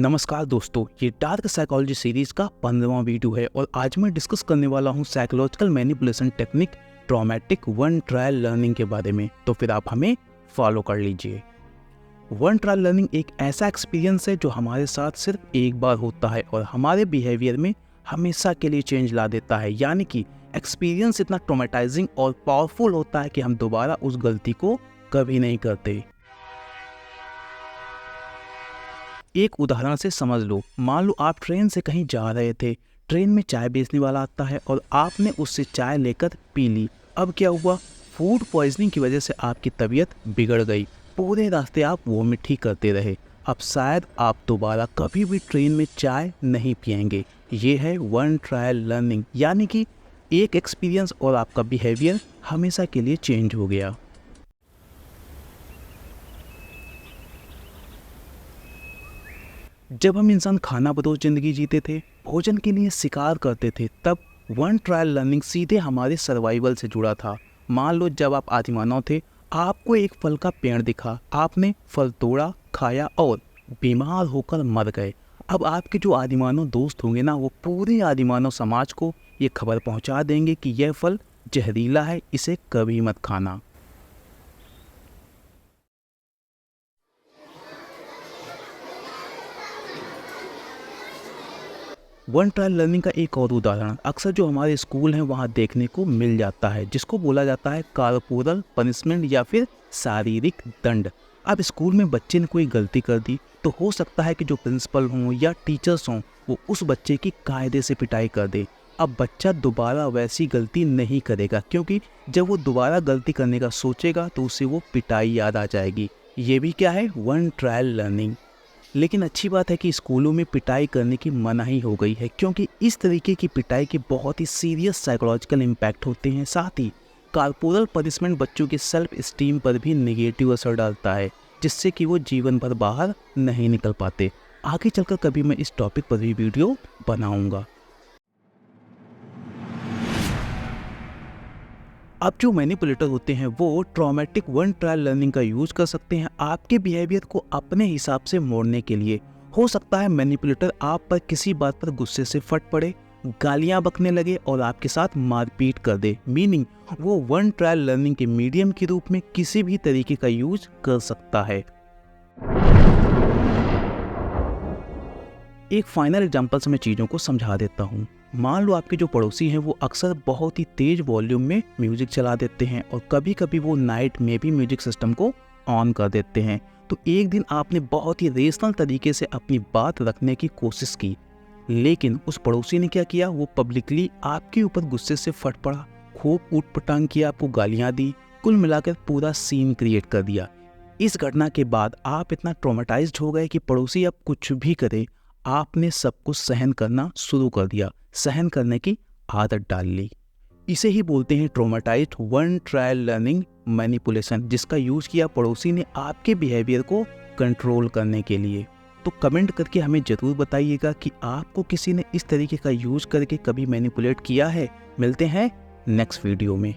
नमस्कार दोस्तों, ये डार्क साइकोलॉजी सीरीज का 15वां वीडियो है और आज मैं डिस्कस करने वाला हूँ psychological manipulation technique traumatic one trial learning के बारे में। तो फिर आप हमें फॉलो कर लीजिए। वन ट्रायल लर्निंग एक ऐसा एक्सपीरियंस है जो हमारे साथ सिर्फ एक बार होता है और हमारे बिहेवियर में हमेशा के लिए चेंज ला देता है। यानी कि एक्सपीरियंस इतना ट्रॉमेटाइजिंग और पावरफुल होता है कि हम दोबारा उस गलती को कभी नहीं करते। एक उदाहरण से समझ लो, मान लो आप ट्रेन से कहीं जा रहे थे, ट्रेन में चाय बेचने वाला आता है और आपने उससे चाय लेकर पी ली। अब क्या हुआ? फूड पॉइजनिंग की वजह से आपकी तबीयत बिगड़ गई। पूरे रास्ते आप वोमिट ही करते रहे। अब शायद आप दोबारा कभी भी ट्रेन में चाय नहीं पिएंगे। ये है वन ट्रायल लर्निंग, यानी कि एक एक्सपीरियंस और आपका बिहेवियर हमेशा के लिए चेंज हो गया। जब हम इंसान खाना बदोश ज़िंदगी जीते थे, भोजन के लिए शिकार करते थे, तब वन ट्रायल लर्निंग सीधे हमारे सर्वाइवल से जुड़ा था। मान लो जब आप आदिमानव थे, आपको एक फल का पेड़ दिखा, आपने फल तोड़ा, खाया और बीमार होकर मर गए। अब आपके जो आदिमानव दोस्त होंगे ना, वो पूरे आदिमानव समाज को ये खबर पहुंचा देंगे कि यह फल जहरीला है, इसे कभी मत खाना। वन ट्रायल लर्निंग का एक और उदाहरण अक्सर जो हमारे स्कूल हैं वहाँ देखने को मिल जाता है, जिसको बोला जाता है कॉर्पोरल पनिशमेंट या फिर शारीरिक दंड। अब स्कूल में बच्चे ने कोई गलती कर दी तो हो सकता है कि जो प्रिंसिपल हों या टीचर्स हों वो उस बच्चे की कायदे से पिटाई कर दे। अब बच्चा दोबारा वैसी गलती नहीं करेगा, क्योंकि जब वो दोबारा गलती करने का सोचेगा तो उसे वो पिटाई याद आ जाएगी। ये भी क्या है? One trial learning. लेकिन अच्छी बात है कि स्कूलों में पिटाई करने की मनाही हो गई है, क्योंकि इस तरीके की पिटाई के बहुत ही सीरियस साइकोलॉजिकल इम्पैक्ट होते हैं। साथ ही कॉर्पोरल पनिशमेंट बच्चों के सेल्फ स्टीम पर भी नेगेटिव असर डालता है, जिससे कि वो जीवन भर बाहर नहीं निकल पाते। आगे चलकर कभी मैं इस टॉपिक पर भी वीडियो बनाऊंगा। अब जो मैनिपुलेटर होते हैं वो ट्रॉमेटिक वन ट्रायल लर्निंग का यूज कर सकते हैं आपके बिहेवियर को अपने हिसाब से मोड़ने के लिए। हो सकता है मैनिपुलेटर आप पर किसी बात पर गुस्से से फट पड़े, गालियां बकने लगे और आपके साथ मारपीट कर दे। मीनिंग वो वन ट्रायल लर्निंग के मीडियम के रूप में किसी भी तरीके का यूज कर सकता है। एक फाइनल एग्जांपल से मैं चीज़ों को समझा देता हूँ। मान लो आपके जो पड़ोसी हैं वो अक्सर बहुत ही तेज वॉल्यूम में म्यूजिक चला देते हैं और कभी कभी वो नाइट में भी म्यूजिक सिस्टम को ऑन कर देते हैं। तो एक दिन आपने बहुत ही रेशनल तरीके से अपनी बात रखने की कोशिश की, लेकिन उस पड़ोसी ने क्या किया? वो पब्लिकली आपके ऊपर गुस्से से फट पड़ा, खूब ऊट-पटांग किया, आपको गालियाँ दी, कुल मिलाकर पूरा सीन क्रिएट कर दिया। इस घटना के बाद आप इतना ट्रॉमेटाइज्ड हो गए कि पड़ोसी अब कुछ भी करे आपने सब कुछ सहन करना शुरू कर दिया, सहन करने की आदत डाल ली। इसे ही बोलते हैं traumatised one trial learning manipulation, जिसका यूज किया पड़ोसी ने आपके बिहेवियर को कंट्रोल करने के लिए। तो कमेंट करके हमें जरूर बताइएगा कि आपको किसी ने इस तरीके का यूज करके कभी मैनिपुलेट किया है। मिलते हैं नेक्स्ट वीडियो में।